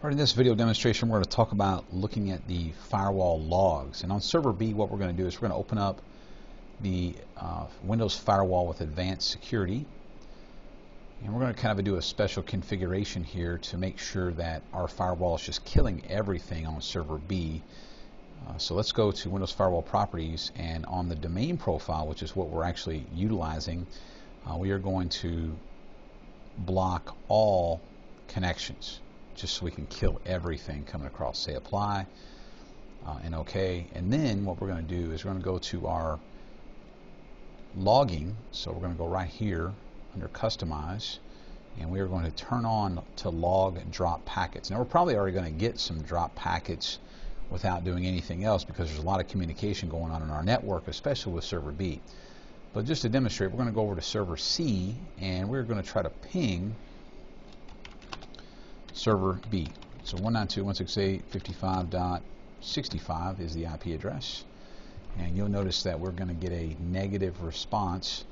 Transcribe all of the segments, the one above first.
All right, in this video demonstration, we're going to talk about looking at the firewall logs. And on server B, what we're going to do is we're going to open up the Windows Firewall with Advanced Security. And we're going to kind of do a special configuration here to make sure that our firewall is just killing everything on server B. So let's go to Windows Firewall Properties, and on the domain profile, which is what we're actually utilizing, we are going to block all connections, just so we can kill everything coming across. Say apply and OK. And then what we're going to do is we're going to go to our logging. So we're going to go right here under customize, and we are going to turn on to log drop packets. Now we're probably already going to get some drop packets without doing anything else, because there's a lot of communication going on in our network, especially with server B. But just to demonstrate, we're going to go over to server C, and we're going to try to ping server B. So 192.168.55.65 is the IP address, and you'll notice that we're going to get a negative response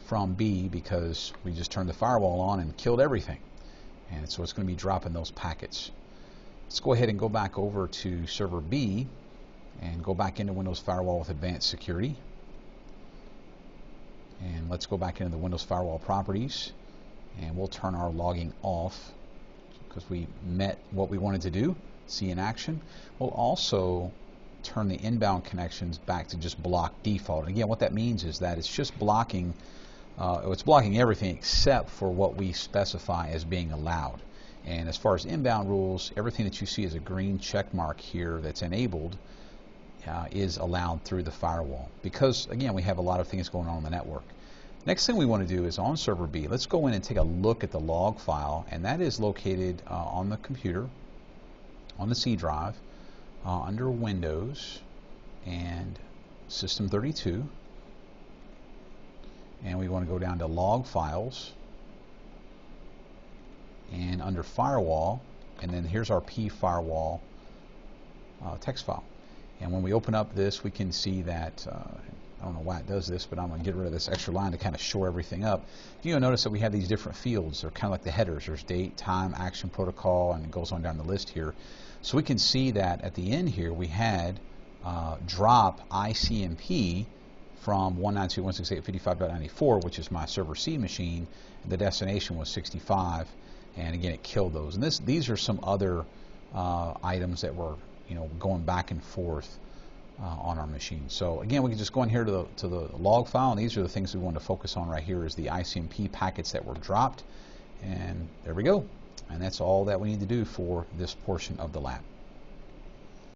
from B because we just turned the firewall on and killed everything, and so it's going to be dropping those packets. Let's go ahead and go back over to server B and go back into Windows Firewall with Advanced Security, and let's go back into the Windows Firewall Properties, and we'll turn our logging off because we met what we wanted to do, see in action. We'll also turn the inbound connections back to just block default. And again, what that means is that it's just blocking, it's blocking everything except for what we specify as being allowed. And as far as inbound rules, everything that you see as a green check mark here that's enabled is allowed through the firewall, because again, we have a lot of things going on in the network. Next thing we want to do is on server B, let's go in and take a look at the log file, and that is located on the computer, on the C drive, under Windows and System 32, and we want to go down to log files, and under firewall, and then here's our P firewall text file. And when we open up this, we can see that I don't know why it does this, but I'm going to get rid of this extra line to kind of shore everything up. You'll notice that we have these different fields. They're kind of like the headers. There's date, time, action, protocol, and it goes on down the list here. So we can see that at the end here we had drop ICMP from 192.168.55.94, which is my server C machine. The destination was 65, and again it killed those. And these are some other items that were going back and forth on our machine. So again, we can just go in here to the log file, and these are the things we want to focus on right here, is the ICMP packets that were dropped, and there we go. And that's all that we need to do for this portion of the lab.